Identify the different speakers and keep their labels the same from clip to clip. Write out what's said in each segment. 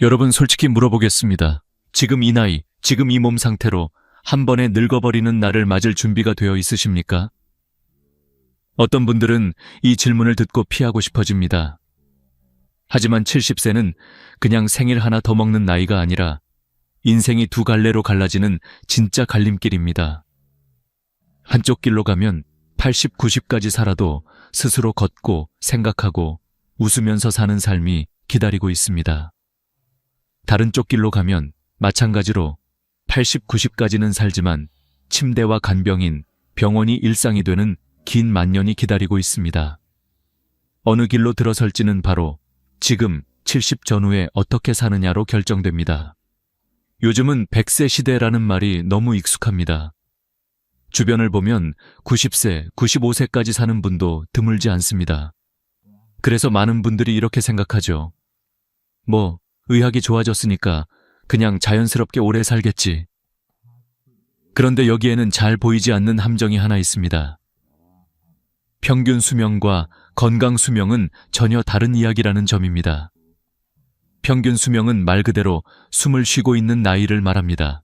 Speaker 1: 여러분 솔직히 물어보겠습니다. 지금 이 나이, 지금 이 몸 상태로 한 번에 늙어버리는 나를 맞을 준비가 되어 있으십니까? 어떤 분들은 이 질문을 듣고 피하고 싶어집니다. 하지만 70세는 그냥 생일 하나 더 먹는 나이가 아니라 인생이 두 갈래로 갈라지는 진짜 갈림길입니다. 한쪽 길로 가면 80, 90까지 살아도 스스로 걷고 생각하고 웃으면서 사는 삶이 기다리고 있습니다. 다른 쪽 길로 가면 마찬가지로 80, 90까지는 살지만 침대와 간병인, 병원이 일상이 되는 긴 만년이 기다리고 있습니다. 어느 길로 들어설지는 바로 지금 70 전후에 어떻게 사느냐로 결정됩니다. 요즘은 100세 시대라는 말이 너무 익숙합니다. 주변을 보면 90세, 95세까지 사는 분도 드물지 않습니다. 그래서 많은 분들이 이렇게 생각하죠. 의학이 좋아졌으니까 그냥 자연스럽게 오래 살겠지. 그런데 여기에는 잘 보이지 않는 함정이 하나 있습니다. 평균 수명과 건강 수명은 전혀 다른 이야기라는 점입니다. 평균 수명은 말 그대로 숨을 쉬고 있는 나이를 말합니다.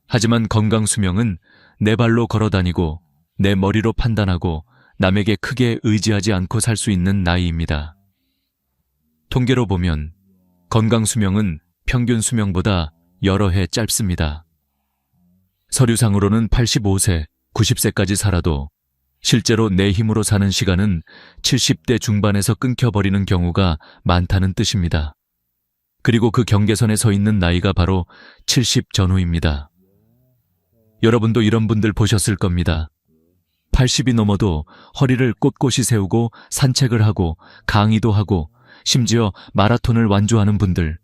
Speaker 1: 하지만 건강 수명은 내 발로 걸어다니고 내 머리로 판단하고 남에게 크게 의지하지 않고 살 수 있는 나이입니다. 통계로 보면 건강 수명은 평균 수명보다 여러 해 짧습니다. 서류상으로는 85세, 90세까지 살아도 실제로 내 힘으로 사는 시간은 70대 중반에서 끊겨버리는 경우가 많다는 뜻입니다. 그리고 그 경계선에 서 있는 나이가 바로 70 전후입니다. 여러분도 이런 분들 보셨을 겁니다. 80이 넘어도 허리를 꼿꼿이 세우고 산책을 하고 강의도 하고 심지어 마라톤을 완주하는 분들.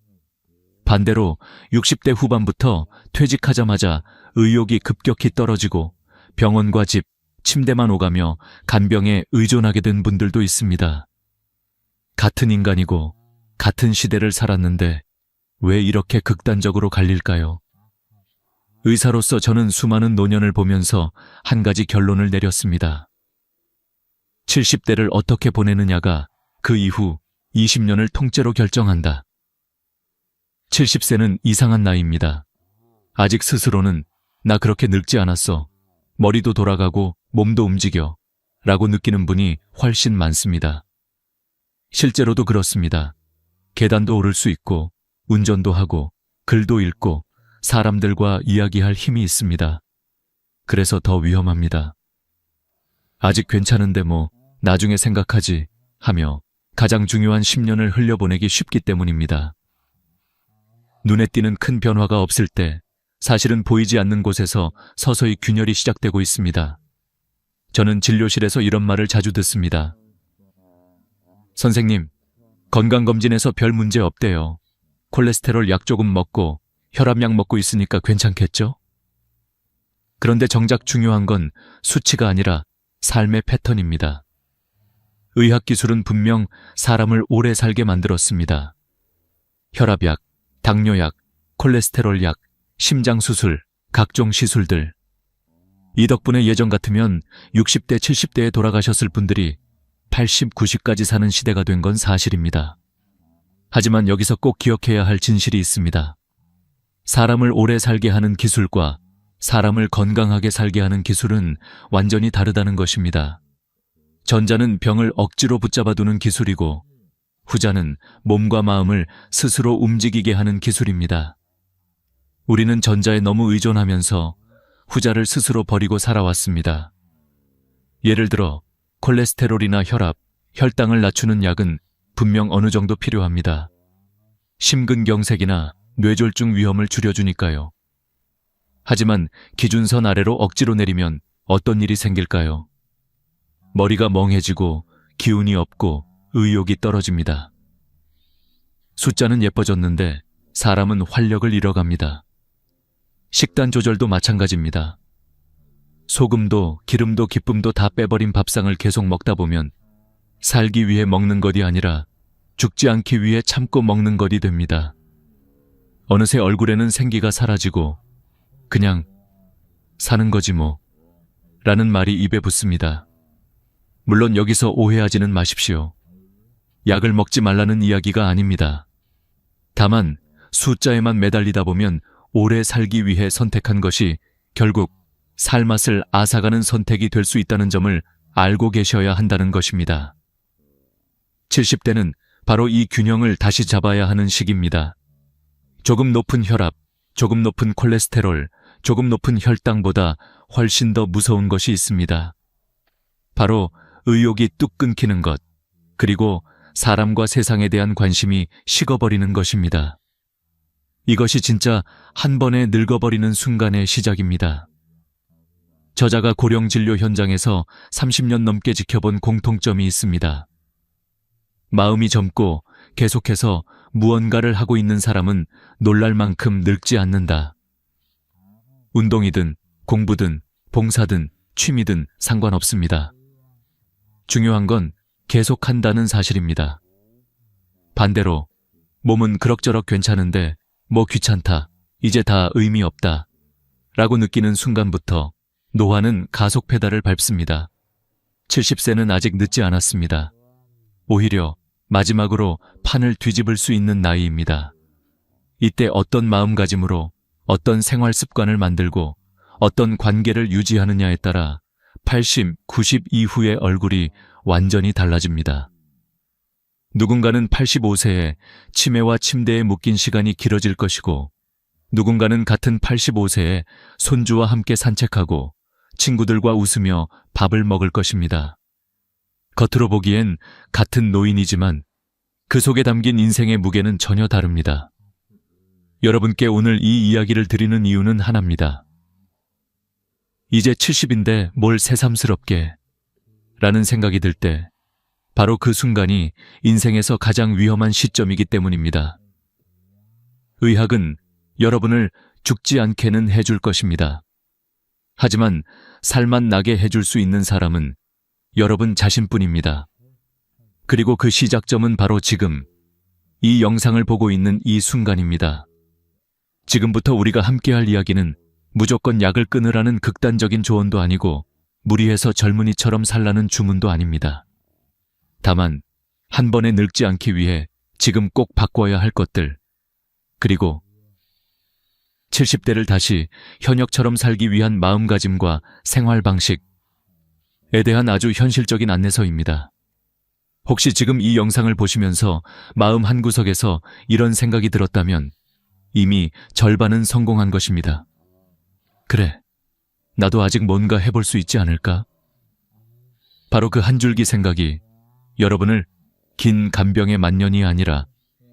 Speaker 1: 반대로 60대 후반부터 퇴직하자마자 의욕이 급격히 떨어지고 병원과 집, 침대만 오가며 간병에 의존하게 된 분들도 있습니다. 같은 인간이고 같은 시대를 살았는데 왜 이렇게 극단적으로 갈릴까요? 의사로서 저는 수많은 노년을 보면서 한 가지 결론을 내렸습니다. 70대를 어떻게 보내느냐가 그 이후 20년을 통째로 결정한다. 70세는 이상한 나이입니다. 아직 스스로는 나 그렇게 늙지 않았어. 머리도 돌아가고 몸도 움직여. 라고 느끼는 분이 훨씬 많습니다. 실제로도 그렇습니다. 계단도 오를 수 있고 운전도 하고 글도 읽고 사람들과 이야기할 힘이 있습니다. 그래서 더 위험합니다. 아직 괜찮은데 나중에 생각하지 하며 가장 중요한 10년을 흘려보내기 쉽기 때문입니다. 눈에 띄는 큰 변화가 없을 때 사실은 보이지 않는 곳에서 서서히 균열이 시작되고 있습니다. 저는 진료실에서 이런 말을 자주 듣습니다. 선생님, 건강검진에서 별 문제 없대요. 콜레스테롤 약 조금 먹고 혈압약 먹고 있으니까 괜찮겠죠? 그런데 정작 중요한 건 수치가 아니라 삶의 패턴입니다. 의학기술은 분명 사람을 오래 살게 만들었습니다. 혈압약, 당뇨약, 콜레스테롤약, 심장수술, 각종 시술들. 이 덕분에 예전 같으면 60대, 70대에 돌아가셨을 분들이 80, 90까지 사는 시대가 된 건 사실입니다. 하지만 여기서 꼭 기억해야 할 진실이 있습니다. 사람을 오래 살게 하는 기술과 사람을 건강하게 살게 하는 기술은 완전히 다르다는 것입니다. 전자는 병을 억지로 붙잡아두는 기술이고 후자는 몸과 마음을 스스로 움직이게 하는 기술입니다. 우리는 전자에 너무 의존하면서 후자를 스스로 버리고 살아왔습니다. 예를 들어 콜레스테롤이나 혈압, 혈당을 낮추는 약은 분명 어느 정도 필요합니다. 심근경색이나 뇌졸중 위험을 줄여주니까요. 하지만 기준선 아래로 억지로 내리면 어떤 일이 생길까요? 머리가 멍해지고 기운이 없고 의욕이 떨어집니다. 숫자는 예뻐졌는데 사람은 활력을 잃어갑니다. 식단 조절도 마찬가지입니다. 소금도 기름도 기쁨도 다 빼버린 밥상을 계속 먹다 보면 살기 위해 먹는 것이 아니라 죽지 않기 위해 참고 먹는 것이 됩니다. 어느새 얼굴에는 생기가 사라지고 그냥 사는 거지 라는 말이 입에 붙습니다. 물론 여기서 오해하지는 마십시오. 약을 먹지 말라는 이야기가 아닙니다. 다만 숫자에만 매달리다 보면 오래 살기 위해 선택한 것이 결국 살맛을 앗아가는 선택이 될 수 있다는 점을 알고 계셔야 한다는 것입니다. 70대는 바로 이 균형을 다시 잡아야 하는 시기입니다. 조금 높은 혈압, 조금 높은 콜레스테롤, 조금 높은 혈당보다 훨씬 더 무서운 것이 있습니다. 바로 의욕이 뚝 끊기는 것, 그리고 사람과 세상에 대한 관심이 식어버리는 것입니다. 이것이 진짜 한 번에 늙어버리는 순간의 시작입니다. 저자가 고령진료 현장에서 30년 넘게 지켜본 공통점이 있습니다. 마음이 젊고 계속해서 무언가를 하고 있는 사람은 놀랄 만큼 늙지 않는다. 운동이든 공부든 봉사든 취미든 상관없습니다. 중요한 건 계속한다는 사실입니다. 반대로 몸은 그럭저럭 괜찮은데 뭐 귀찮다, 이제 다 의미 없다 라고 느끼는 순간부터 노화는 가속 페달을 밟습니다. 70세는 아직 늦지 않았습니다. 오히려 마지막으로 판을 뒤집을 수 있는 나이입니다. 이때 어떤 마음가짐으로 어떤 생활 습관을 만들고 어떤 관계를 유지하느냐에 따라 80, 90 이후의 얼굴이 완전히 달라집니다. 누군가는 85세에 치매와 침대에 묶인 시간이 길어질 것이고, 누군가는 같은 85세에 손주와 함께 산책하고 친구들과 웃으며 밥을 먹을 것입니다. 겉으로 보기엔 같은 노인이지만 그 속에 담긴 인생의 무게는 전혀 다릅니다. 여러분께 오늘 이 이야기를 드리는 이유는 하나입니다. 이제 70인데 뭘 새삼스럽게 라는 생각이 들 때 바로 그 순간이 인생에서 가장 위험한 시점이기 때문입니다. 의학은 여러분을 죽지 않게는 해줄 것입니다. 하지만 살맛 나게 해줄 수 있는 사람은 여러분 자신뿐입니다. 그리고 그 시작점은 바로 지금, 이 영상을 보고 있는 이 순간입니다. 지금부터 우리가 함께할 이야기는 무조건 약을 끊으라는 극단적인 조언도 아니고 무리해서 젊은이처럼 살라는 주문도 아닙니다. 다만 한 번에 늙지 않기 위해 지금 꼭 바꿔야 할 것들, 그리고 70대를 다시 현역처럼 살기 위한 마음가짐과 생활 방식에 대한 아주 현실적인 안내서입니다. 혹시 지금 이 영상을 보시면서 마음 한구석에서 이런 생각이 들었다면 이미 절반은 성공한 것입니다. 그래, 나도 아직 뭔가 해볼 수 있지 않을까? 바로 그 한 줄기 생각이 여러분을 긴 간병의 만년이 아니라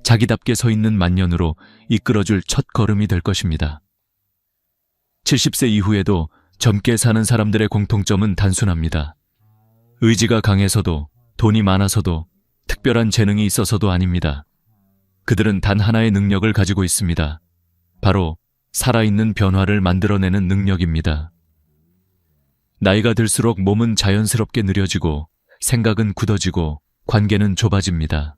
Speaker 1: 자기답게 서 있는 만년으로 이끌어줄 첫 걸음이 될 것입니다. 70세 이후에도 젊게 사는 사람들의 공통점은 단순합니다. 의지가 강해서도, 돈이 많아서도, 특별한 재능이 있어서도 아닙니다. 그들은 단 하나의 능력을 가지고 있습니다. 바로 살아있는 변화를 만들어내는 능력입니다. 나이가 들수록 몸은 자연스럽게 느려지고 생각은 굳어지고 관계는 좁아집니다.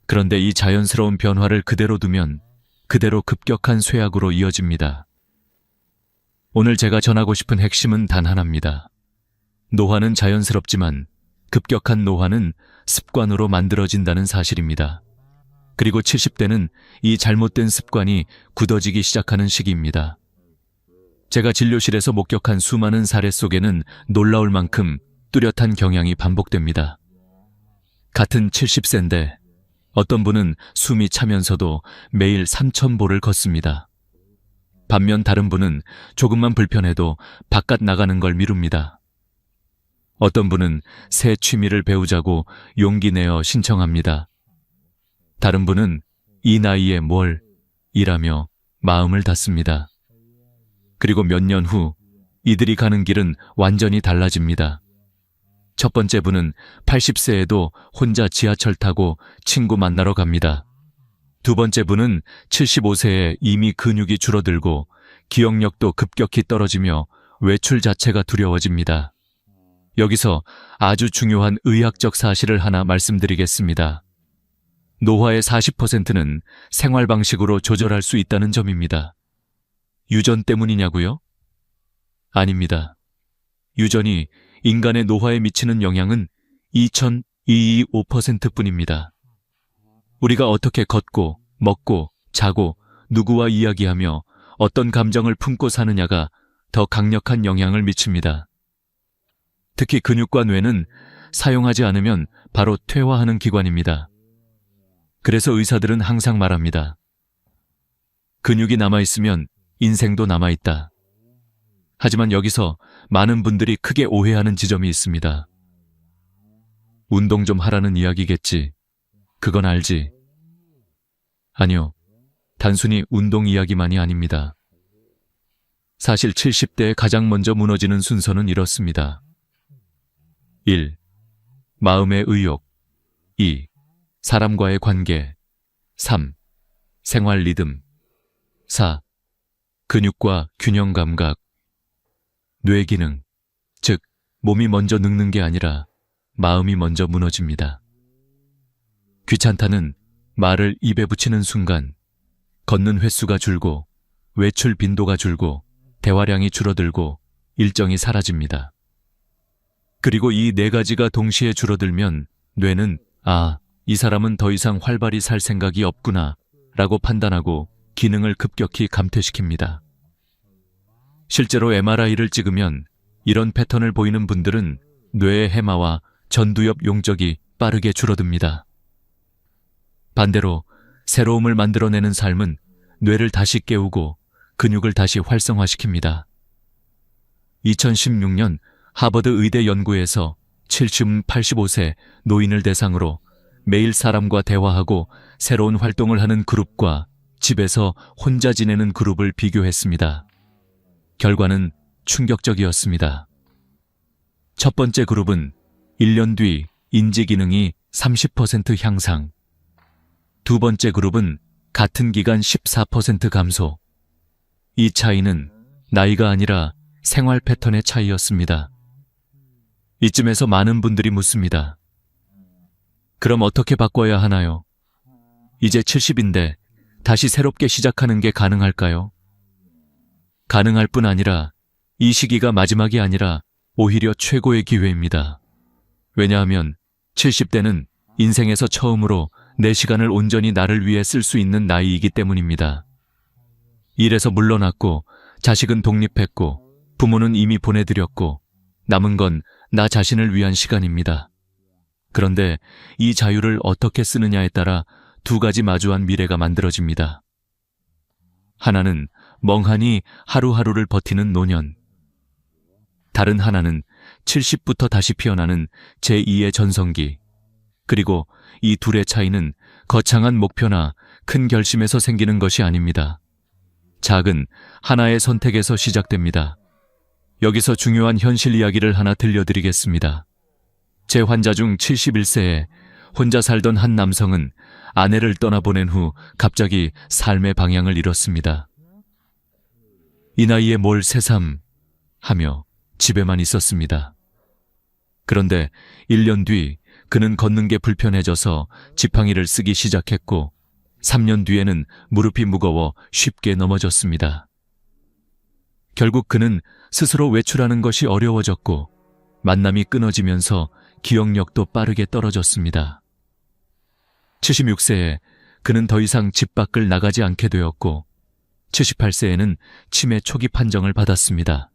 Speaker 1: 그런데 이 자연스러운 변화를 그대로 두면 그대로 급격한 쇠약으로 이어집니다. 오늘 제가 전하고 싶은 핵심은 단 하나입니다. 노화는 자연스럽지만 급격한 노화는 습관으로 만들어진다는 사실입니다. 그리고 70대는 이 잘못된 습관이 굳어지기 시작하는 시기입니다. 제가 진료실에서 목격한 수많은 사례 속에는 놀라울 만큼 뚜렷한 경향이 반복됩니다. 같은 70세인데 어떤 분은 숨이 차면서도 매일 3,000보를 걷습니다. 반면 다른 분은 조금만 불편해도 바깥 나가는 걸 미룹니다. 어떤 분은 새 취미를 배우자고 용기 내어 신청합니다. 다른 분은 이 나이에 뭘 이라며 마음을 닫습니다. 그리고 몇 년 후 이들이 가는 길은 완전히 달라집니다. 첫 번째 분은 80세에도 혼자 지하철 타고 친구 만나러 갑니다. 두 번째 분은 75세에 이미 근육이 줄어들고 기억력도 급격히 떨어지며 외출 자체가 두려워집니다. 여기서 아주 중요한 의학적 사실을 하나 말씀드리겠습니다. 노화의 40%는 생활 방식으로 조절할 수 있다는 점입니다. 유전 때문이냐고요? 아닙니다. 유전이 인간의 노화에 미치는 영향은 2,225%뿐입니다. 우리가 어떻게 걷고, 먹고, 자고, 누구와 이야기하며 어떤 감정을 품고 사느냐가 더 강력한 영향을 미칩니다. 특히 근육과 뇌는 사용하지 않으면 바로 퇴화하는 기관입니다. 그래서 의사들은 항상 말합니다. 근육이 남아있으면 인생도 남아있다. 하지만 여기서 많은 분들이 크게 오해하는 지점이 있습니다. 운동 좀 하라는 이야기겠지. 그건 알지. 아니요. 단순히 운동 이야기만이 아닙니다. 사실 70대에 가장 먼저 무너지는 순서는 이렇습니다. 1. 마음의 의욕. 2. 사람과의 관계. 3. 생활 리듬. 4. 근육과 균형 감각. 뇌 기능, 즉 몸이 먼저 늙는 게 아니라 마음이 먼저 무너집니다. 귀찮다는 말을 입에 붙이는 순간 걷는 횟수가 줄고 외출 빈도가 줄고 대화량이 줄어들고 일정이 사라집니다. 그리고 이 네 가지가 동시에 줄어들면 뇌는 이 사람은 더 이상 활발히 살 생각이 없구나 라고 판단하고 기능을 급격히 감퇴시킵니다. 실제로 MRI를 찍으면 이런 패턴을 보이는 분들은 뇌의 해마와 전두엽 용적이 빠르게 줄어듭니다. 반대로 새로움을 만들어내는 삶은 뇌를 다시 깨우고 근육을 다시 활성화시킵니다. 2016년 하버드 의대 연구에서 70, 85세 노인을 대상으로 매일 사람과 대화하고 새로운 활동을 하는 그룹과 집에서 혼자 지내는 그룹을 비교했습니다. 결과는 충격적이었습니다. 첫 번째 그룹은 1년 뒤 인지 기능이 30% 향상. 두 번째 그룹은 같은 기간 14% 감소. 이 차이는 나이가 아니라 생활 패턴의 차이였습니다. 이쯤에서 많은 분들이 묻습니다. 그럼 어떻게 바꿔야 하나요? 이제 70인데 다시 새롭게 시작하는 게 가능할까요? 가능할 뿐 아니라 이 시기가 마지막이 아니라 오히려 최고의 기회입니다. 왜냐하면 70대는 인생에서 처음으로 내 시간을 온전히 나를 위해 쓸 수 있는 나이이기 때문입니다. 일에서 물러났고 자식은 독립했고 부모는 이미 보내드렸고 남은 건 나 자신을 위한 시간입니다. 그런데 이 자유를 어떻게 쓰느냐에 따라 두 가지 마주한 미래가 만들어집니다. 하나는 멍하니 하루하루를 버티는 노년. 다른 하나는 70부터 다시 피어나는 제2의 전성기. 그리고 이 둘의 차이는 거창한 목표나 큰 결심에서 생기는 것이 아닙니다. 작은 하나의 선택에서 시작됩니다. 여기서 중요한 현실 이야기를 하나 들려드리겠습니다. 제 환자 중 71세에 혼자 살던 한 남성은 아내를 떠나보낸 후 갑자기 삶의 방향을 잃었습니다. 이 나이에 뭘 새삼 하며 집에만 있었습니다. 그런데 1년 뒤 그는 걷는 게 불편해져서 지팡이를 쓰기 시작했고 3년 뒤에는 무릎이 무거워 쉽게 넘어졌습니다. 결국 그는 스스로 외출하는 것이 어려워졌고 만남이 끊어지면서 기억력도 빠르게 떨어졌습니다. 76세에 그는 더 이상 집 밖을 나가지 않게 되었고 78세에는 치매 초기 판정을 받았습니다.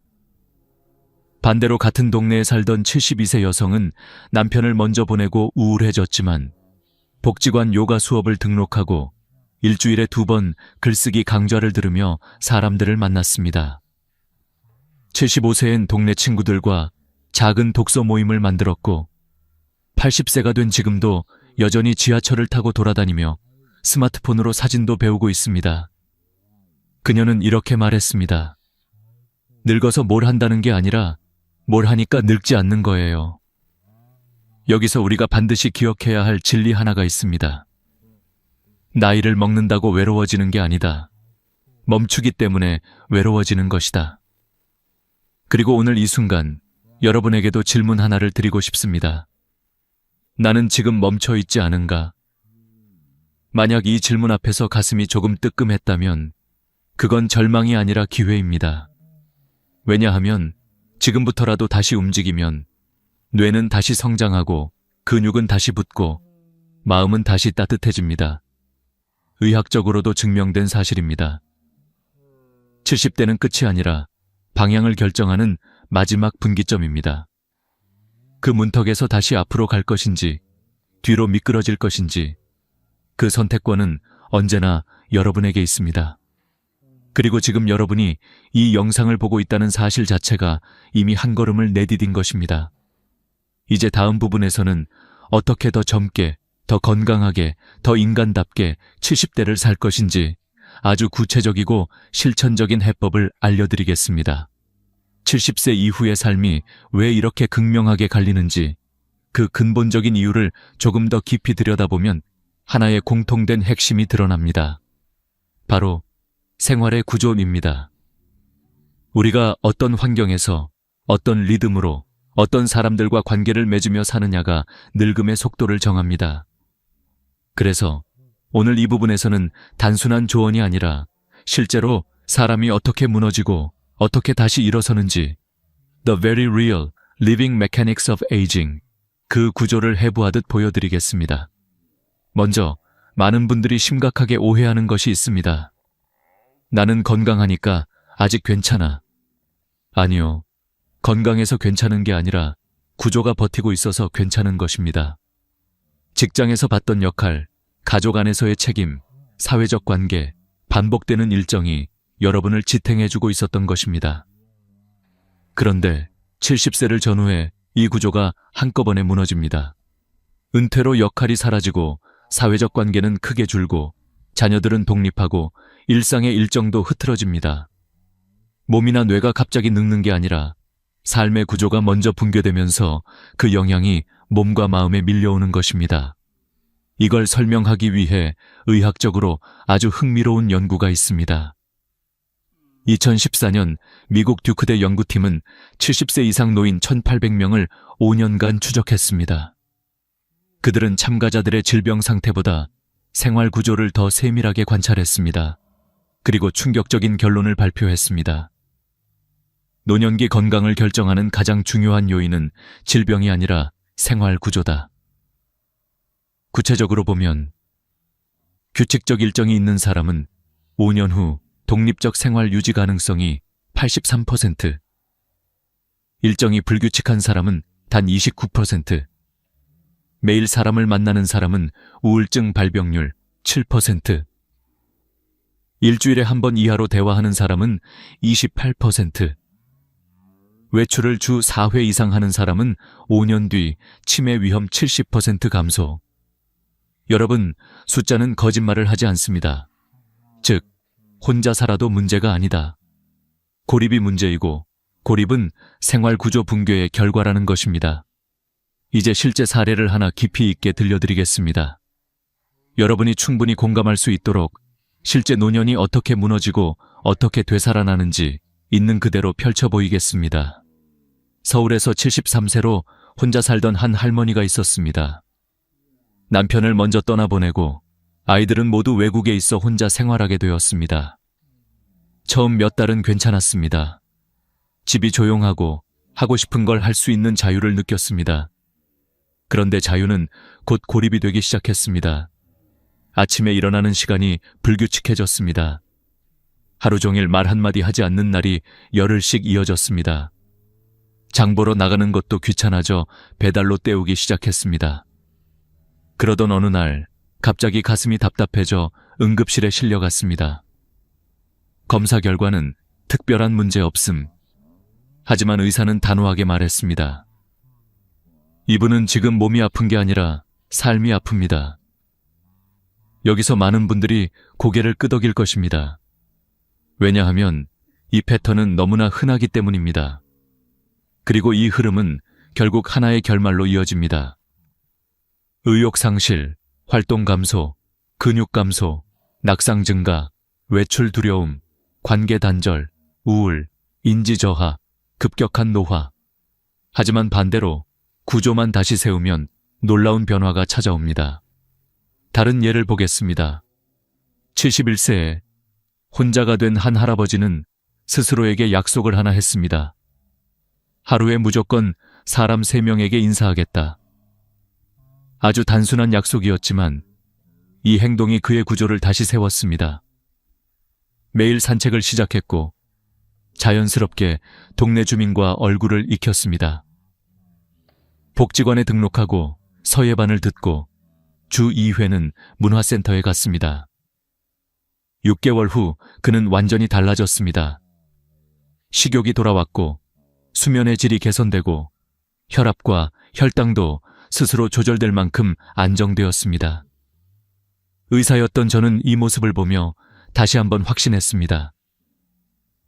Speaker 1: 반대로 같은 동네에 살던 72세 여성은 남편을 먼저 보내고 우울해졌지만 복지관 요가 수업을 등록하고 일주일에 2번 글쓰기 강좌를 들으며 사람들을 만났습니다. 75세엔 동네 친구들과 작은 독서 모임을 만들었고 80세가 된 지금도 여전히 지하철을 타고 돌아다니며 스마트폰으로 사진도 배우고 있습니다. 그녀는 이렇게 말했습니다. 늙어서 뭘 한다는 게 아니라 뭘 하니까 늙지 않는 거예요. 여기서 우리가 반드시 기억해야 할 진리 하나가 있습니다. 나이를 먹는다고 외로워지는 게 아니다. 멈추기 때문에 외로워지는 것이다. 그리고 오늘 이 순간 여러분에게도 질문 하나를 드리고 싶습니다. 나는 지금 멈춰 있지 않은가? 만약 이 질문 앞에서 가슴이 조금 뜨끔했다면 그건 절망이 아니라 기회입니다. 왜냐하면 지금부터라도 다시 움직이면 뇌는 다시 성장하고 근육은 다시 붙고 마음은 다시 따뜻해집니다. 의학적으로도 증명된 사실입니다. 70대는 끝이 아니라 방향을 결정하는 마지막 분기점입니다. 그 문턱에서 다시 앞으로 갈 것인지, 뒤로 미끄러질 것인지, 그 선택권은 언제나 여러분에게 있습니다. 그리고 지금 여러분이 이 영상을 보고 있다는 사실 자체가 이미 한 걸음을 내디딘 것입니다. 이제 다음 부분에서는 어떻게 더 젊게, 더 건강하게, 더 인간답게 70대를 살 것인지 아주 구체적이고 실천적인 해법을 알려드리겠습니다. 70세 이후의 삶이 왜 이렇게 극명하게 갈리는지, 그 근본적인 이유를 조금 더 깊이 들여다보면 하나의 공통된 핵심이 드러납니다. 바로 생활의 구조입니다. 우리가 어떤 환경에서, 어떤 리듬으로, 어떤 사람들과 관계를 맺으며 사느냐가 늙음의 속도를 정합니다. 그래서 오늘 이 부분에서는 단순한 조언이 아니라 실제로 사람이 어떻게 무너지고 어떻게 다시 일어서는지, The very real living mechanics of aging, 그 구조를 해부하듯 보여드리겠습니다. 먼저 많은 분들이 심각하게 오해하는 것이 있습니다. 나는 건강하니까 아직 괜찮아. 아니요. 건강해서 괜찮은 게 아니라 구조가 버티고 있어서 괜찮은 것입니다. 직장에서 받던 역할, 가족 안에서의 책임, 사회적 관계, 반복되는 일정이 여러분을 지탱해주고 있었던 것입니다. 그런데 70세를 전후해 이 구조가 한꺼번에 무너집니다. 은퇴로 역할이 사라지고 사회적 관계는 크게 줄고 자녀들은 독립하고 일상의 일정도 흐트러집니다. 몸이나 뇌가 갑자기 늙는 게 아니라 삶의 구조가 먼저 붕괴되면서 그 영향이 몸과 마음에 밀려오는 것입니다. 이걸 설명하기 위해 의학적으로 아주 흥미로운 연구가 있습니다. 2014년 미국 듀크대 연구팀은 70세 이상 노인 1,800명을 5년간 추적했습니다. 그들은 참가자들의 질병 상태보다 생활 구조를 더 세밀하게 관찰했습니다. 그리고 충격적인 결론을 발표했습니다. 노년기 건강을 결정하는 가장 중요한 요인은 질병이 아니라 생활 구조다. 구체적으로 보면 규칙적 일정이 있는 사람은 5년 후 독립적 생활 유지 가능성이 83%, 일정이 불규칙한 사람은 단 29%, 매일 사람을 만나는 사람은 우울증 발병률 7%, 일주일에 한 번 이하로 대화하는 사람은 28%, 외출을 주 4회 이상 하는 사람은 5년 뒤 치매 위험 70% 감소. 여러분, 숫자는 거짓말을 하지 않습니다. 즉, 혼자 살아도 문제가 아니다. 고립이 문제이고, 고립은 생활 구조 붕괴의 결과라는 것입니다. 이제 실제 사례를 하나 깊이 있게 들려드리겠습니다. 여러분이 충분히 공감할 수 있도록 실제 노년이 어떻게 무너지고 어떻게 되살아나는지 있는 그대로 펼쳐 보이겠습니다. 서울에서 73세로 혼자 살던 한 할머니가 있었습니다. 남편을 먼저 떠나보내고 아이들은 모두 외국에 있어 혼자 생활하게 되었습니다. 처음 몇 달은 괜찮았습니다. 집이 조용하고 하고 싶은 걸 할 수 있는 자유를 느꼈습니다. 그런데 자유는 곧 고립이 되기 시작했습니다. 아침에 일어나는 시간이 불규칙해졌습니다. 하루 종일 말 한마디 하지 않는 날이 열흘씩 이어졌습니다. 장 보러 나가는 것도 귀찮아져 배달로 때우기 시작했습니다. 그러던 어느 날 갑자기 가슴이 답답해져 응급실에 실려갔습니다. 검사 결과는 특별한 문제 없음. 하지만 의사는 단호하게 말했습니다. 이분은 지금 몸이 아픈 게 아니라 삶이 아픕니다. 여기서 많은 분들이 고개를 끄덕일 것입니다. 왜냐하면 이 패턴은 너무나 흔하기 때문입니다. 그리고 이 흐름은 결국 하나의 결말로 이어집니다. 의욕 상실, 활동 감소, 근육 감소, 낙상 증가, 외출 두려움, 관계 단절, 우울, 인지 저하, 급격한 노화. 하지만 반대로 구조만 다시 세우면 놀라운 변화가 찾아옵니다. 다른 예를 보겠습니다. 71세에 혼자가 된 한 할아버지는 스스로에게 약속을 하나 했습니다. 하루에 무조건 사람 3명에게 인사하겠다. 아주 단순한 약속이었지만 이 행동이 그의 구조를 다시 세웠습니다. 매일 산책을 시작했고 자연스럽게 동네 주민과 얼굴을 익혔습니다. 복지관에 등록하고 서예반을 듣고 주 2회는 문화센터에 갔습니다. 6개월 후 그는 완전히 달라졌습니다. 식욕이 돌아왔고 수면의 질이 개선되고 혈압과 혈당도 스스로 조절될 만큼 안정되었습니다. 의사였던 저는 이 모습을 보며 다시 한번 확신했습니다.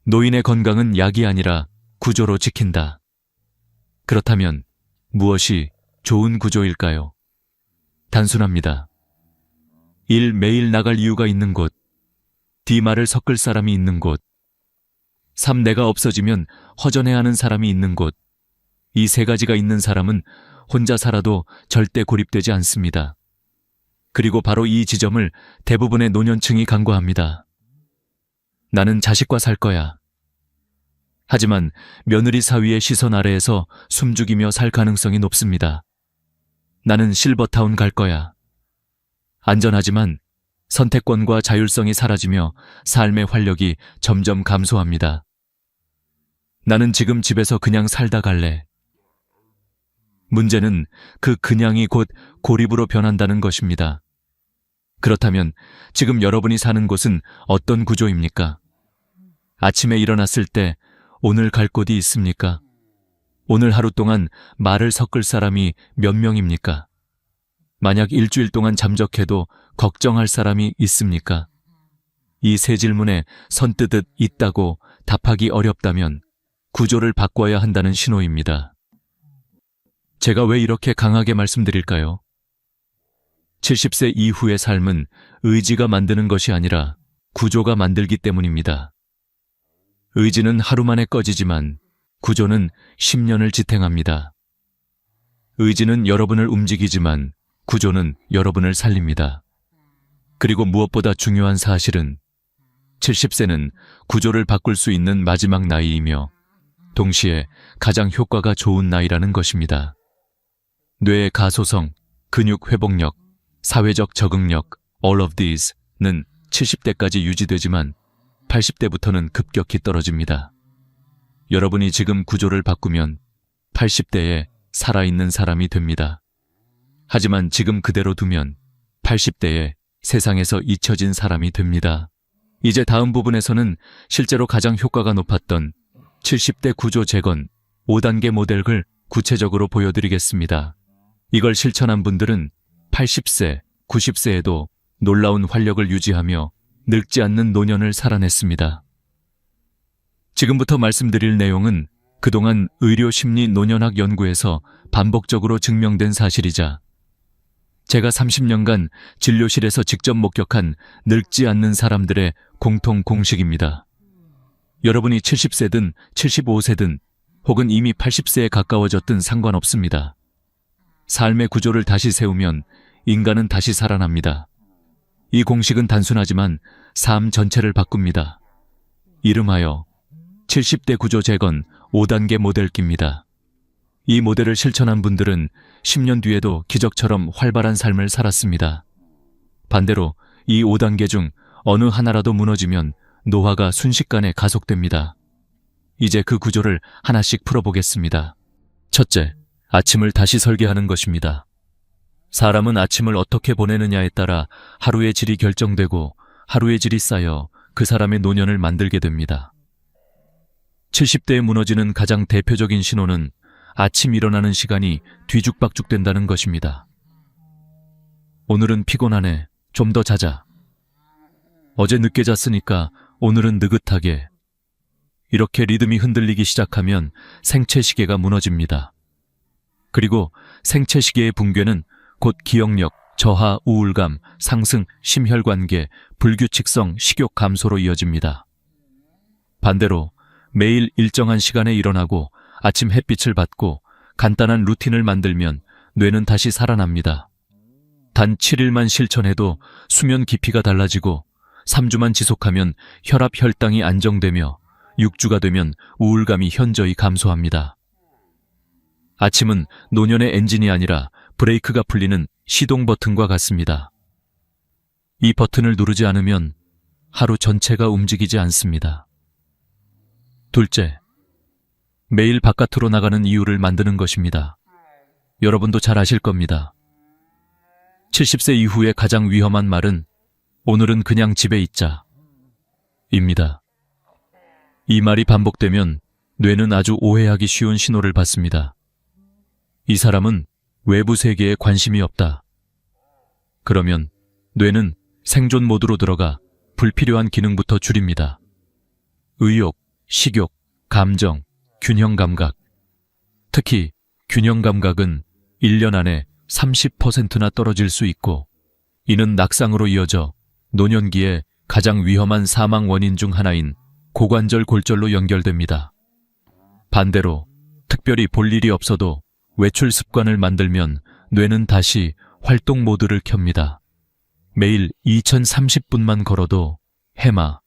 Speaker 1: 노인의 건강은 약이 아니라 구조로 지킨다. 그렇다면 무엇이 좋은 구조일까요? 단순합니다. 1. 매일 나갈 이유가 있는 곳. D. 말을 섞을 사람이 있는 곳. 3. 내가 없어지면 허전해하는 사람이 있는 곳. 이 세 가지가 있는 사람은 혼자 살아도 절대 고립되지 않습니다. 그리고 바로 이 지점을 대부분의 노년층이 간과합니다. 나는 자식과 살 거야. 하지만 며느리 사위의 시선 아래에서 숨죽이며 살 가능성이 높습니다. 나는 실버타운 갈 거야. 안전하지만 선택권과 자율성이 사라지며 삶의 활력이 점점 감소합니다. 나는 지금 집에서 그냥 살다 갈래. 문제는 그 그냥이 곧 고립으로 변한다는 것입니다. 그렇다면 지금 여러분이 사는 곳은 어떤 구조입니까? 아침에 일어났을 때 오늘 갈 곳이 있습니까? 오늘 하루 동안 말을 섞을 사람이 몇 명입니까? 만약 일주일 동안 잠적해도 걱정할 사람이 있습니까? 이 세 질문에 선뜻 있다고 답하기 어렵다면 구조를 바꿔야 한다는 신호입니다. 제가 왜 이렇게 강하게 말씀드릴까요? 70세 이후의 삶은 의지가 만드는 것이 아니라 구조가 만들기 때문입니다. 의지는 하루 만에 꺼지지만 구조는 10년을 지탱합니다. 의지는 여러분을 움직이지만 구조는 여러분을 살립니다. 그리고 무엇보다 중요한 사실은 70세는 구조를 바꿀 수 있는 마지막 나이이며 동시에 가장 효과가 좋은 나이라는 것입니다. 뇌의 가소성, 근육 회복력, 사회적 적응력, all of these는 70대까지 유지되지만 80대부터는 급격히 떨어집니다. 여러분이 지금 구조를 바꾸면 80대에 살아있는 사람이 됩니다. 하지만 지금 그대로 두면 80대에 세상에서 잊혀진 사람이 됩니다. 이제 다음 부분에서는 실제로 가장 효과가 높았던 70대 구조 재건 5단계 모델을 구체적으로 보여드리겠습니다. 이걸 실천한 분들은 80세, 90세에도 놀라운 활력을 유지하며 늙지 않는 노년을 살아냈습니다. 지금부터 말씀드릴 내용은 그동안 의료심리 노년학 연구에서 반복적으로 증명된 사실이자 제가 30년간 진료실에서 직접 목격한 늙지 않는 사람들의 공통 공식입니다. 여러분이 70세든 75세든 혹은 이미 80세에 가까워졌든 상관없습니다. 삶의 구조를 다시 세우면 인간은 다시 살아납니다. 이 공식은 단순하지만 삶 전체를 바꿉니다. 이름하여 70대 구조 재건 5단계 모델기입니다. 이 모델을 실천한 분들은 10년 뒤에도 기적처럼 활발한 삶을 살았습니다. 반대로 이 5단계 중 어느 하나라도 무너지면 노화가 순식간에 가속됩니다. 이제 그 구조를 하나씩 풀어보겠습니다. 첫째, 아침을 다시 설계하는 것입니다. 사람은 아침을 어떻게 보내느냐에 따라 하루의 질이 결정되고 하루의 질이 쌓여 그 사람의 노년을 만들게 됩니다. 70대에 무너지는 가장 대표적인 신호는 아침 일어나는 시간이 뒤죽박죽된다는 것입니다. 오늘은 피곤하네. 좀 더 자자. 어제 늦게 잤으니까 오늘은 느긋하게. 이렇게 리듬이 흔들리기 시작하면 생체시계가 무너집니다. 그리고 생체시계의 붕괴는 곧 기억력, 저하, 우울감, 상승, 심혈관계, 불규칙성, 식욕 감소로 이어집니다. 반대로 매일 일정한 시간에 일어나고 아침 햇빛을 받고 간단한 루틴을 만들면 뇌는 다시 살아납니다. 단 7일만 실천해도 수면 깊이가 달라지고 3주만 지속하면 혈압 혈당이 안정되며 6주가 되면 우울감이 현저히 감소합니다. 아침은 노년의 엔진이 아니라 브레이크가 풀리는 시동 버튼과 같습니다. 이 버튼을 누르지 않으면 하루 전체가 움직이지 않습니다. 둘째, 매일 바깥으로 나가는 이유를 만드는 것입니다. 여러분도 잘 아실 겁니다. 70세 이후에 가장 위험한 말은 오늘은 그냥 집에 있자 입니다. 이 말이 반복되면 뇌는 아주 오해하기 쉬운 신호를 받습니다. 이 사람은 외부 세계에 관심이 없다. 그러면 뇌는 생존 모드로 들어가 불필요한 기능부터 줄입니다. 의욕, 식욕, 감정, 균형 감각. 특히 균형 감각은 1년 안에 30%나 떨어질 수 있고, 이는 낙상으로 이어져 노년기에 가장 위험한 사망 원인 중 하나인 고관절 골절로 연결됩니다. 반대로 특별히 볼 일이 없어도 외출 습관을 만들면 뇌는 다시 활동 모드를 켭니다. 매일 2030분만 걸어도 해마,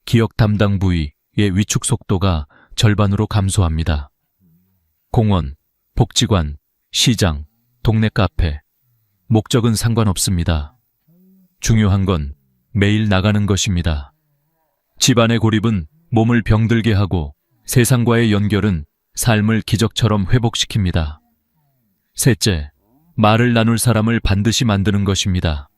Speaker 1: 기억 담당 부위의 위축 속도가 절반으로 감소합니다. 공원, 복지관, 시장, 동네 카페, 목적은 상관없습니다. 중요한 건 매일 나가는 것입니다. 집안의 고립은 몸을 병들게 하고 세상과의 연결은 삶을 기적처럼 회복시킵니다. 셋째, 말을 나눌 사람을 반드시 만드는 것입니다.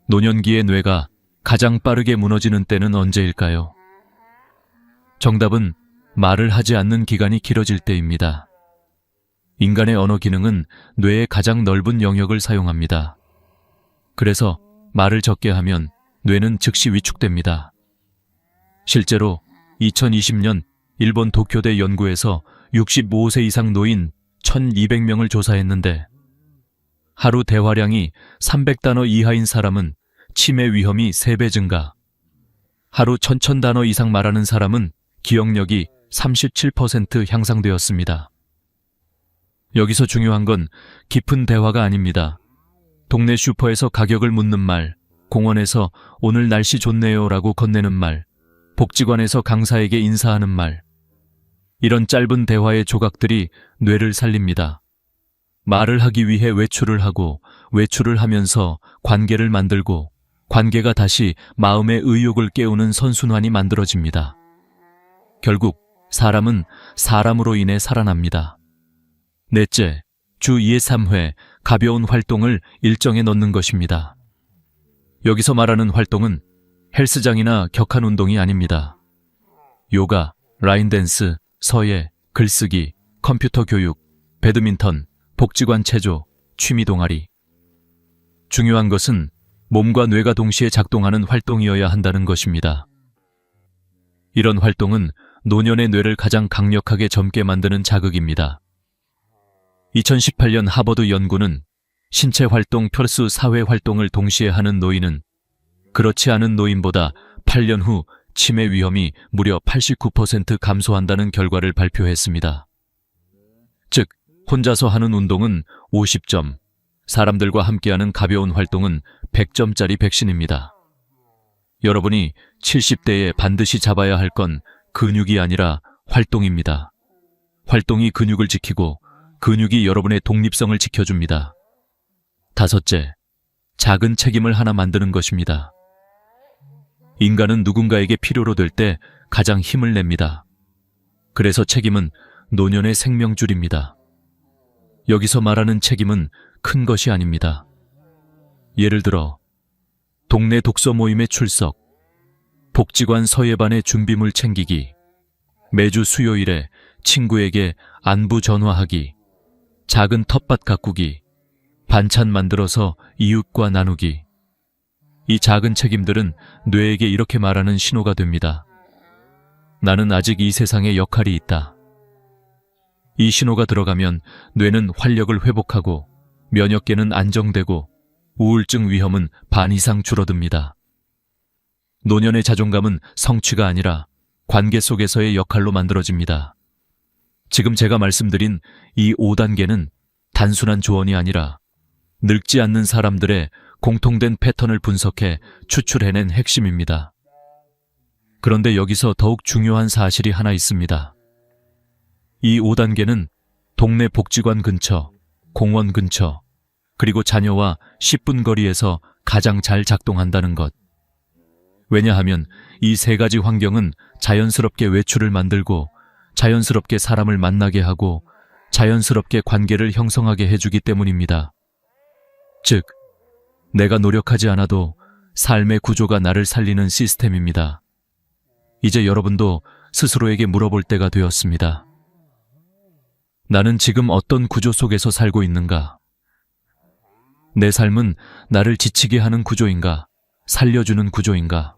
Speaker 1: 노년기의 뇌가 가장 빠르게 무너지는 때는 언제일까요? 정답은 말을 하지 않는 기간이 길어질 때입니다. 인간의 언어 기능은 뇌의 가장 넓은 영역을 사용합니다. 그래서 말을 적게 하면 뇌는 즉시 위축됩니다. 실제로 2020년 일본 도쿄대 연구에서 65세 이상 노인 1200명을 조사했는데, 하루 대화량이 300단어 이하인 사람은 치매 위험이 3배 증가, 하루 1000단어 이상 말하는 사람은 기억력이 37% 향상되었습니다. 여기서 중요한 건 깊은 대화가 아닙니다. 동네 슈퍼에서 가격을 묻는 말, 공원에서 오늘 날씨 좋네요 라고 건네는 말, 복지관에서 강사에게 인사하는 말. 이런 짧은 대화의 조각들이 뇌를 살립니다. 말을 하기 위해 외출을 하고, 외출을 하면서 관계를 만들고, 관계가 다시 마음의 의욕을 깨우는 선순환이 만들어집니다. 결국 사람은 사람으로 인해 살아납니다. 넷째, 주 2회 3회 가벼운 활동을 일정에 넣는 것입니다. 여기서 말하는 활동은 헬스장이나 격한 운동이 아닙니다. 요가, 라인댄스, 서예, 글쓰기, 컴퓨터 교육, 배드민턴, 복지관 체조, 취미 동아리. 중요한 것은 몸과 뇌가 동시에 작동하는 활동이어야 한다는 것입니다. 이런 활동은 노년의 뇌를 가장 강력하게 젊게 만드는 자극입니다. 2018년 하버드 연구는 신체 활동 플러스 사회 활동을 동시에 하는 노인은 그렇지 않은 노인보다 8년 후 치매 위험이 무려 89% 감소한다는 결과를 발표했습니다. 즉, 혼자서 하는 운동은 50점, 사람들과 함께하는 가벼운 활동은 100점짜리 백신입니다. 여러분이 70대에 반드시 잡아야 할 건 근육이 아니라 활동입니다. 활동이 근육을 지키고 근육이 여러분의 독립성을 지켜줍니다. 다섯째, 작은 책임을 하나 만드는 것입니다. 인간은 누군가에게 필요로 될 때 가장 힘을 냅니다. 그래서 책임은 노년의 생명줄입니다. 여기서 말하는 책임은 큰 것이 아닙니다. 예를 들어 동네 독서 모임에 출석, 복지관 서예반의 준비물 챙기기, 매주 수요일에 친구에게 안부 전화하기, 작은 텃밭 가꾸기, 반찬 만들어서 이웃과 나누기. 이 작은 책임들은 뇌에게 이렇게 말하는 신호가 됩니다. 나는 아직 이 세상에 역할이 있다. 이 신호가 들어가면 뇌는 활력을 회복하고 면역계는 안정되고 우울증 위험은 반 이상 줄어듭니다. 노년의 자존감은 성취가 아니라 관계 속에서의 역할로 만들어집니다. 지금 제가 말씀드린 이 5단계는 단순한 조언이 아니라 늙지 않는 사람들의 공통된 패턴을 분석해 추출해낸 핵심입니다. 그런데 여기서 더욱 중요한 사실이 하나 있습니다. 이 5단계는 동네 복지관 근처, 공원 근처, 그리고 자녀와 10분 거리에서 가장 잘 작동한다는 것. 왜냐하면 이 세 가지 환경은 자연스럽게 외출을 만들고 자연스럽게 사람을 만나게 하고 자연스럽게 관계를 형성하게 해주기 때문입니다. 즉, 내가 노력하지 않아도 삶의 구조가 나를 살리는 시스템입니다. 이제 여러분도 스스로에게 물어볼 때가 되었습니다. 나는 지금 어떤 구조 속에서 살고 있는가? 내 삶은 나를 지치게 하는 구조인가? 살려주는 구조인가?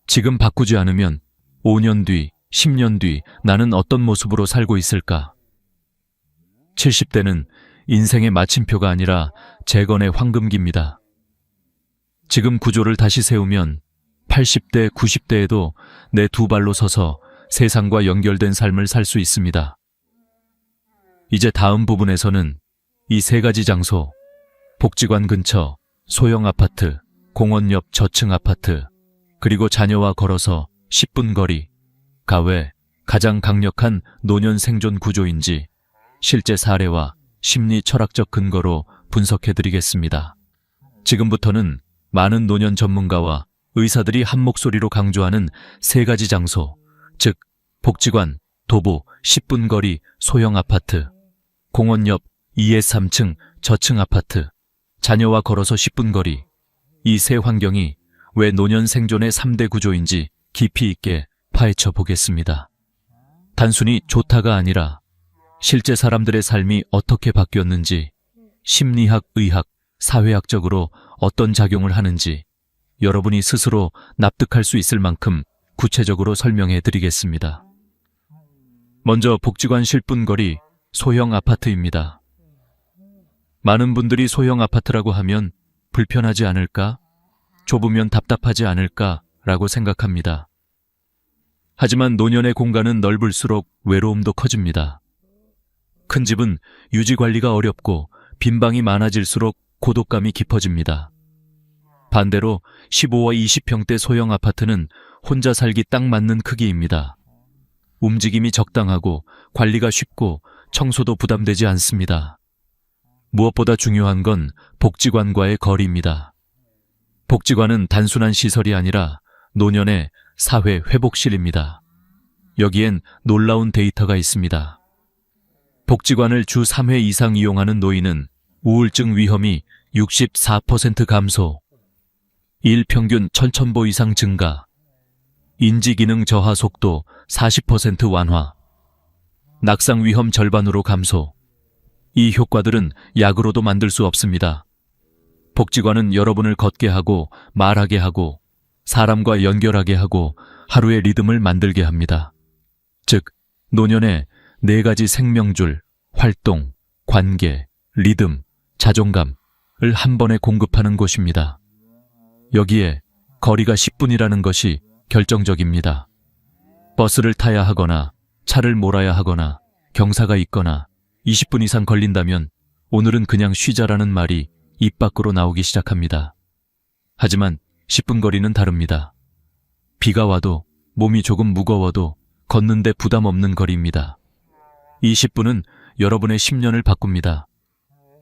Speaker 1: 지금 바꾸지 않으면 5년 뒤, 10년 뒤 나는 어떤 모습으로 살고 있을까? 70대는 인생의 마침표가 아니라 재건의 황금기입니다. 지금 구조를 다시 세우면 80대, 90대에도 내 두 발로 서서 세상과 연결된 삶을 살 수 있습니다. 이제 다음 부분에서는 이 세 가지 장소, 복지관 근처, 소형 아파트, 공원 옆 저층 아파트, 그리고 자녀와 걸어서 10분 거리가 왜 가장 강력한 노년 생존 구조인지 실제 사례와 심리 철학적 근거로 분석해드리겠습니다. 지금부터는 많은 노년 전문가와 의사들이 한 목소리로 강조하는 세 가지 장소, 즉 복지관, 도보, 10분 거리, 소형 아파트, 공원 옆 2에서 3층 저층 아파트, 자녀와 걸어서 10분 거리, 이 세 환경이 왜 노년 생존의 3대 구조인지 깊이 있게 파헤쳐 보겠습니다. 단순히 좋다가 아니라 실제 사람들의 삶이 어떻게 바뀌었는지, 심리학, 의학, 사회학적으로 어떤 작용을 하는지 여러분이 스스로 납득할 수 있을 만큼 구체적으로 설명해 드리겠습니다. 먼저 복지관 10분 거리 소형 아파트입니다. 많은 분들이 소형 아파트라고 하면 불편하지 않을까? 좁으면 답답하지 않을까? 라고 생각합니다. 하지만 노년의 공간은 넓을수록 외로움도 커집니다. 큰 집은 유지 관리가 어렵고 빈 방이 많아질수록 고독감이 깊어집니다. 반대로 15와 20평대 소형 아파트는 혼자 살기 딱 맞는 크기입니다. 움직임이 적당하고 관리가 쉽고 청소도 부담되지 않습니다. 무엇보다 중요한 건 복지관과의 거리입니다. 복지관은 단순한 시설이 아니라 노년의 사회 회복실입니다. 여기엔 놀라운 데이터가 있습니다. 복지관을 주 3회 이상 이용하는 노인은 우울증 위험이 64% 감소, 일 평균 천천보 이상 증가, 인지기능 저하 속도 40% 완화, 낙상 위험 절반으로 감소. 이 효과들은 약으로도 만들 수 없습니다. 복지관은 여러분을 걷게 하고 말하게 하고 사람과 연결하게 하고 하루의 리듬을 만들게 합니다. 즉, 노년의 네 가지 생명줄, 활동, 관계, 리듬, 자존감을 한 번에 공급하는 곳입니다. 여기에 거리가 10분이라는 것이 결정적입니다. 버스를 타야 하거나 차를 몰아야 하거나 경사가 있거나 20분 이상 걸린다면 오늘은 그냥 쉬자라는 말이 입 밖으로 나오기 시작합니다. 하지만 10분 거리는 다릅니다. 비가 와도 몸이 조금 무거워도 걷는데 부담 없는 거리입니다. 이 10분은 여러분의 10년을 바꿉니다.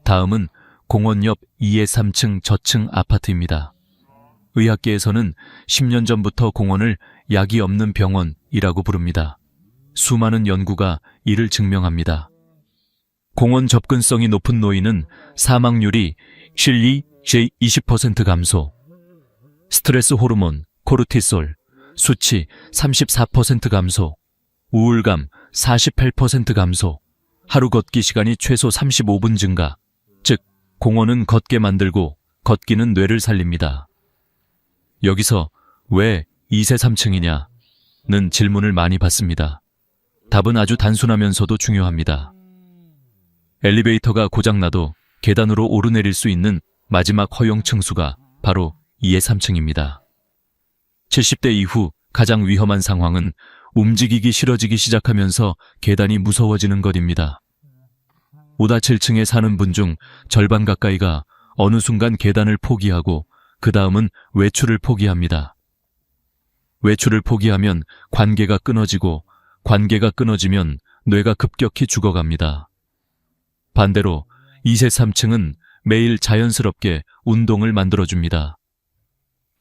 Speaker 1: 다음은 공원 옆 2에서 3층 저층 아파트입니다. 의학계에서는 10년 전부터 공원을 약이 없는 병원이라고 부릅니다. 수많은 연구가 이를 증명합니다. 공원 접근성이 높은 노인은 사망률이 20% 감소, 스트레스 호르몬, 코르티솔, 수치 34% 감소, 우울감 48% 감소, 하루 걷기 시간이 최소 35분 증가, 즉 공원은 걷게 만들고 걷기는 뇌를 살립니다. 여기서 왜 2세 3층이냐는 질문을 많이 받습니다. 답은 아주 단순하면서도 중요합니다. 엘리베이터가 고장나도 계단으로 오르내릴 수 있는 마지막 허용 층수가 바로 2의 3층입니다. 70대 이후 가장 위험한 상황은 움직이기 싫어지기 시작하면서 계단이 무서워지는 것입니다. 5다 7층에 사는 분 중 절반 가까이가 어느 순간 계단을 포기하고 그 다음은 외출을 포기합니다. 외출을 포기하면 관계가 끊어지고 관계가 끊어지면 뇌가 급격히 죽어갑니다. 반대로 2세 3층은 매일 자연스럽게 운동을 만들어줍니다.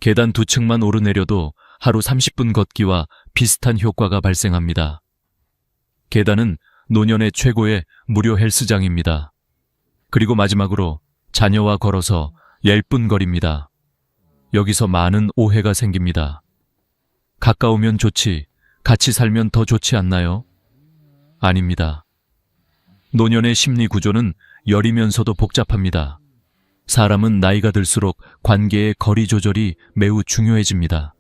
Speaker 1: 계단 2층만 오르내려도 하루 30분 걷기와 비슷한 효과가 발생합니다. 계단은 노년의 최고의 무료 헬스장입니다. 그리고 마지막으로 자녀와 걸어서 10분 거리입니다. 여기서 많은 오해가 생깁니다. 가까우면 좋지, 같이 살면 더 좋지 않나요? 아닙니다. 노년의 심리 구조는 여리면서도 복잡합니다. 사람은 나이가 들수록 관계의 거리 조절이 매우 중요해집니다.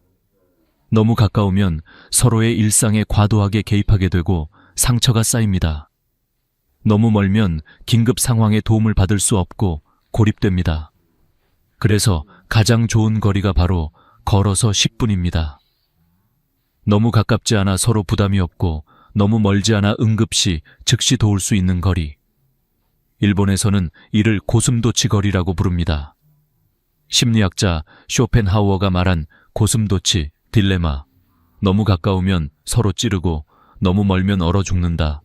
Speaker 1: 너무 가까우면 서로의 일상에 과도하게 개입하게 되고 상처가 쌓입니다. 너무 멀면 긴급 상황에 도움을 받을 수 없고 고립됩니다. 그래서 가장 좋은 거리가 바로 걸어서 10분입니다. 너무 가깝지 않아 서로 부담이 없고 너무 멀지 않아 응급시 즉시 도울 수 있는 거리. 일본에서는 이를 고슴도치 거리라고 부릅니다. 심리학자 쇼펜하우어가 말한 고슴도치 딜레마. 너무 가까우면 서로 찌르고 너무 멀면 얼어 죽는다.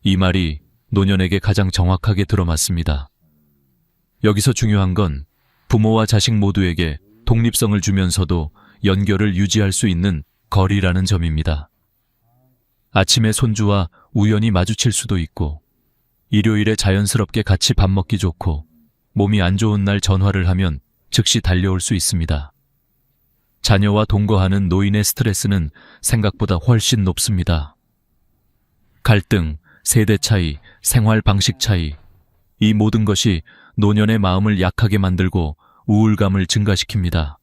Speaker 1: 이 말이 노년에게 가장 정확하게 들어맞습니다. 여기서 중요한 건 부모와 자식 모두에게 독립성을 주면서도 연결을 유지할 수 있는 거리라는 점입니다. 아침에 손주와 우연히 마주칠 수도 있고, 일요일에 자연스럽게 같이 밥 먹기 좋고, 몸이 안 좋은 날 전화를 하면 즉시 달려올 수 있습니다. 자녀와 동거하는 노인의 스트레스는 생각보다 훨씬 높습니다. 갈등, 세대 차이, 생활 방식 차이, 이 모든 것이 노년의 마음을 약하게 만들고 우울감을 증가시킵니다.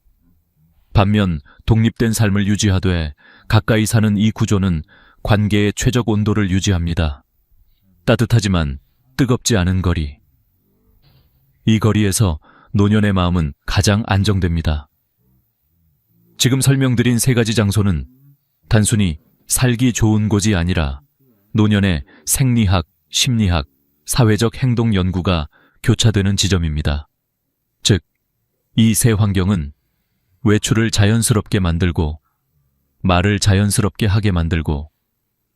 Speaker 1: 반면 독립된 삶을 유지하되 가까이 사는 이 구조는 관계의 최적 온도를 유지합니다. 따뜻하지만 뜨겁지 않은 거리. 이 거리에서 노년의 마음은 가장 안정됩니다. 지금 설명드린 3가지 장소는 단순히 살기 좋은 곳이 아니라 노년의 생리학, 심리학, 사회적 행동 연구가 교차되는 지점입니다. 즉, 이 세 환경은 외출을 자연스럽게 만들고, 말을 자연스럽게 하게 만들고,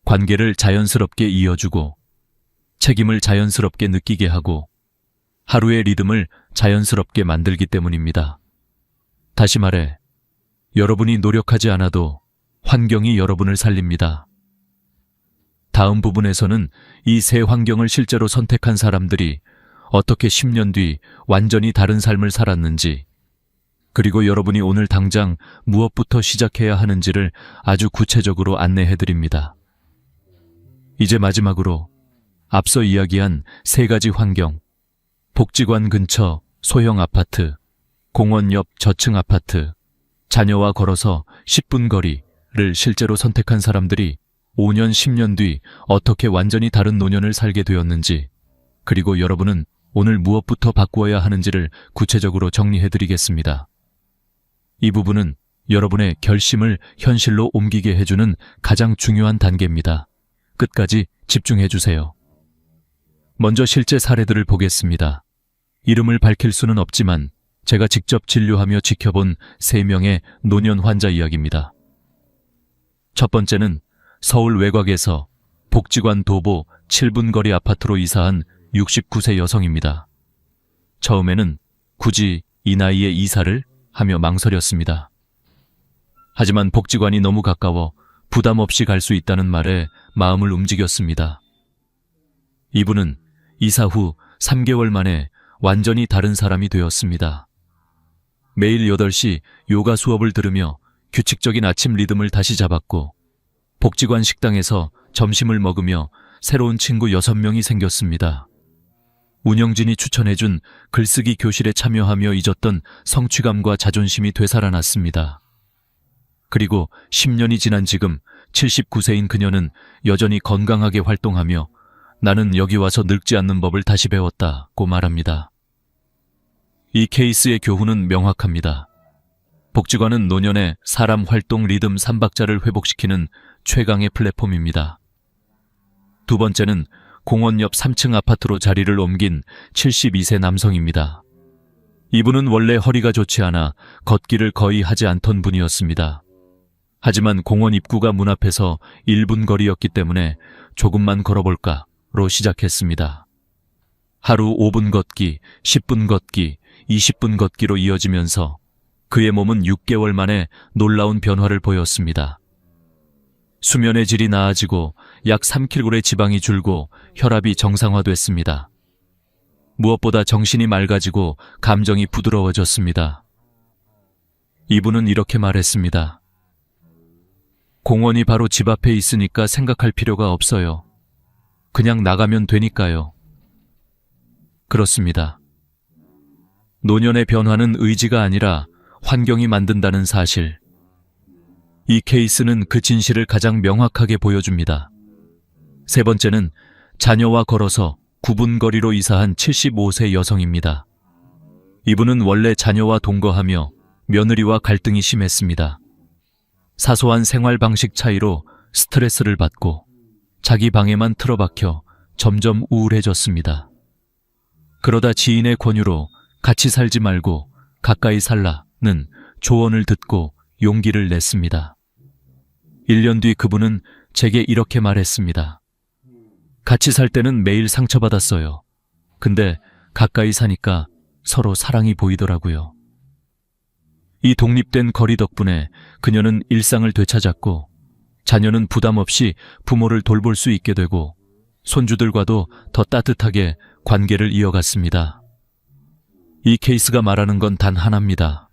Speaker 1: 관계를 자연스럽게 이어주고, 책임을 자연스럽게 느끼게 하고, 하루의 리듬을 자연스럽게 만들기 때문입니다. 다시 말해, 여러분이 노력하지 않아도 환경이 여러분을 살립니다. 다음 부분에서는 이 세 환경을 실제로 선택한 사람들이 어떻게 10년 뒤 완전히 다른 삶을 살았는지, 그리고 여러분이 오늘 당장 무엇부터 시작해야 하는지를 아주 구체적으로 안내해드립니다. 이제 마지막으로 앞서 이야기한 3가지 환경, 복지관 근처 소형 아파트, 공원 옆 저층 아파트, 자녀와 걸어서 10분 거리를 실제로 선택한 사람들이 5년, 10년 뒤 어떻게 완전히 다른 노년을 살게 되었는지, 그리고 여러분은 오늘 무엇부터 바꾸어야 하는지를 구체적으로 정리해드리겠습니다. 이 부분은 여러분의 결심을 현실로 옮기게 해주는 가장 중요한 단계입니다. 끝까지 집중해주세요. 먼저 실제 사례들을 보겠습니다. 이름을 밝힐 수는 없지만 제가 직접 진료하며 지켜본 3명의 노년 환자 이야기입니다. 첫 번째는 서울 외곽에서 복지관 도보 7분 거리 아파트로 이사한 69세 여성입니다. 처음에는 굳이 이 나이에 이사를 하며 망설였습니다. 하지만 복지관이 너무 가까워 부담 없이 갈 수 있다는 말에 마음을 움직였습니다. 이분은 이사 후 3개월 만에 완전히 다른 사람이 되었습니다. 매일 8시 요가 수업을 들으며 규칙적인 아침 리듬을 다시 잡았고, 복지관 식당에서 점심을 먹으며 새로운 친구 6명이 생겼습니다. 운영진이 추천해준 글쓰기 교실에 참여하며 잊었던 성취감과 자존심이 되살아났습니다. 그리고 10년이 지난 지금 79세인 그녀는 여전히 건강하게 활동하며 나는 여기 와서 늙지 않는 법을 다시 배웠다고 말합니다. 이 케이스의 교훈은 명확합니다. 복지관은 노년의 사람 활동 리듬 3박자를 회복시키는 최강의 플랫폼입니다. 두 번째는 공원 옆 3층 아파트로 자리를 옮긴 72세 남성입니다. 이분은 원래 허리가 좋지 않아 걷기를 거의 하지 않던 분이었습니다. 하지만 공원 입구가 문 앞에서 1분 거리였기 때문에 조금만 걸어볼까로 시작했습니다. 하루 5분 걷기, 10분 걷기, 20분 걷기로 이어지면서 그의 몸은 6개월 만에 놀라운 변화를 보였습니다. 수면의 질이 나아지고 약 3kg의 지방이 줄고 혈압이 정상화됐습니다. 무엇보다 정신이 맑아지고 감정이 부드러워졌습니다. 이분은 이렇게 말했습니다. 공원이 바로 집 앞에 있으니까 생각할 필요가 없어요. 그냥 나가면 되니까요. 그렇습니다. 노년의 변화는 의지가 아니라 환경이 만든다는 사실. 이 케이스는 그 진실을 가장 명확하게 보여줍니다. 세 번째는 자녀와 걸어서 9분 거리로 이사한 75세 여성입니다. 이분은 원래 자녀와 동거하며 며느리와 갈등이 심했습니다. 사소한 생활 방식 차이로 스트레스를 받고 자기 방에만 틀어박혀 점점 우울해졌습니다. 그러다 지인의 권유로 같이 살지 말고 가까이 살라는 조언을 듣고 용기를 냈습니다. 1년 뒤 그분은 제게 이렇게 말했습니다. 같이 살 때는 매일 상처받았어요. 근데 가까이 사니까 서로 사랑이 보이더라고요. 이 독립된 거리 덕분에 그녀는 일상을 되찾았고 자녀는 부담 없이 부모를 돌볼 수 있게 되고 손주들과도 더 따뜻하게 관계를 이어갔습니다. 이 케이스가 말하는 건 단 하나입니다.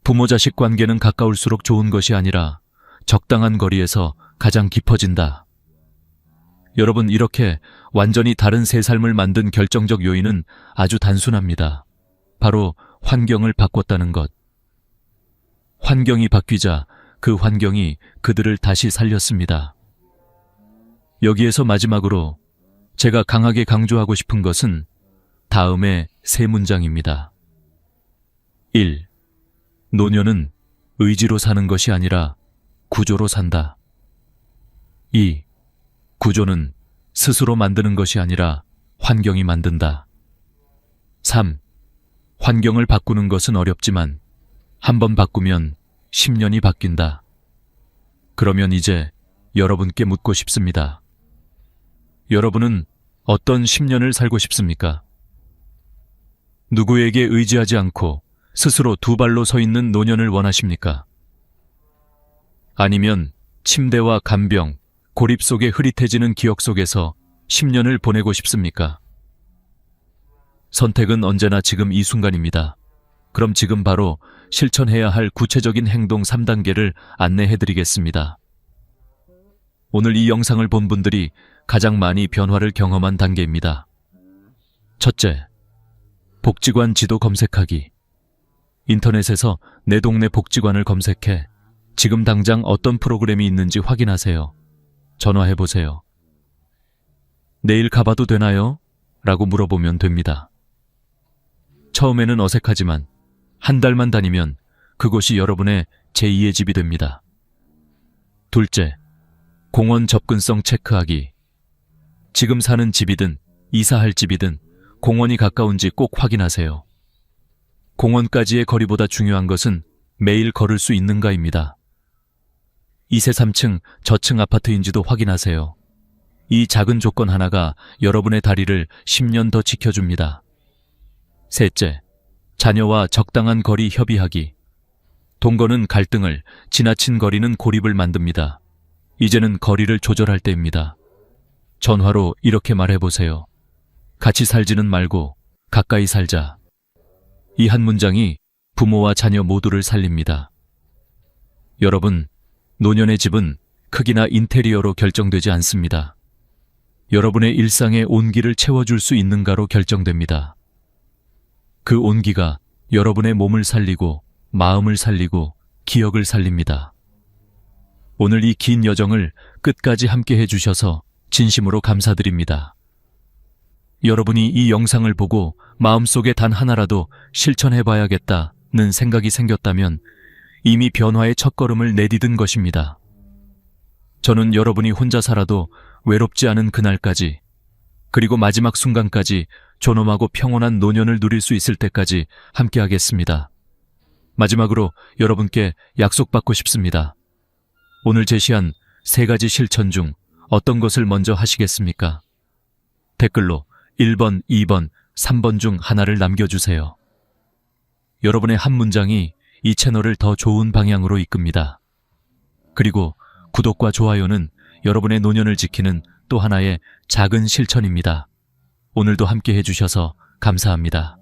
Speaker 1: 부모-자식 관계는 가까울수록 좋은 것이 아니라 적당한 거리에서 가장 깊어진다. 여러분, 이렇게 완전히 다른 새 삶을 만든 결정적 요인은 아주 단순합니다. 바로 환경을 바꿨다는 것. 환경이 바뀌자 그 환경이 그들을 다시 살렸습니다. 여기에서 마지막으로 제가 강하게 강조하고 싶은 것은 다음의 세 문장입니다. 1. 노년은 의지로 사는 것이 아니라 구조로 산다. 2. 구조는 스스로 만드는 것이 아니라 환경이 만든다. 3. 환경을 바꾸는 것은 어렵지만 한번 바꾸면 10년이 바뀐다. 그러면 이제 여러분께 묻고 싶습니다. 여러분은 어떤 10년을 살고 싶습니까? 누구에게 의지하지 않고 스스로 두 발로 서 있는 노년을 원하십니까? 아니면 침대와 간병, 고립 속에 흐릿해지는 기억 속에서 10년을 보내고 싶습니까? 선택은 언제나 지금 이 순간입니다. 그럼 지금 바로 실천해야 할 구체적인 행동 3단계를 안내해드리겠습니다. 오늘 이 영상을 본 분들이 가장 많이 변화를 경험한 단계입니다. 첫째, 복지관 지도 검색하기. 인터넷에서 내 동네 복지관을 검색해 지금 당장 어떤 프로그램이 있는지 확인하세요. 전화해보세요. 내일 가봐도 되나요? 라고 물어보면 됩니다. 처음에는 어색하지만 한 달만 다니면 그곳이 여러분의 제2의 집이 됩니다. 둘째, 공원 접근성 체크하기. 지금 사는 집이든 이사할 집이든 공원이 가까운지 꼭 확인하세요. 공원까지의 거리보다 중요한 것은 매일 걸을 수 있는가입니다. 2세 3층 저층 아파트인지도 확인하세요. 이 작은 조건 하나가 여러분의 다리를 10년 더 지켜줍니다. 셋째, 자녀와 적당한 거리 협의하기. 동거는 갈등을, 지나친 거리는 고립을 만듭니다. 이제는 거리를 조절할 때입니다. 전화로 이렇게 말해보세요. 같이 살지는 말고 가까이 살자. 이 한 문장이 부모와 자녀 모두를 살립니다. 여러분, 노년의 집은 크기나 인테리어로 결정되지 않습니다. 여러분의 일상의 온기를 채워줄 수 있는가로 결정됩니다. 그 온기가 여러분의 몸을 살리고 마음을 살리고 기억을 살립니다. 오늘 이 긴 여정을 끝까지 함께 해주셔서 진심으로 감사드립니다. 여러분이 이 영상을 보고 마음속에 단 하나라도 실천해봐야겠다는 생각이 생겼다면 이미 변화의 첫걸음을 내디딘 것입니다. 저는 여러분이 혼자 살아도 외롭지 않은 그날까지, 그리고 마지막 순간까지 존엄하고 평온한 노년을 누릴 수 있을 때까지 함께하겠습니다. 마지막으로 여러분께 약속받고 싶습니다. 오늘 제시한 3가지 실천 중 어떤 것을 먼저 하시겠습니까? 댓글로 1번, 2번, 3번 중 하나를 남겨주세요. 여러분의 한 문장이 이 채널을 더 좋은 방향으로 이끕니다. 그리고 구독과 좋아요는 여러분의 노년을 지키는 또 하나의 작은 실천입니다. 오늘도 함께 해주셔서 감사합니다.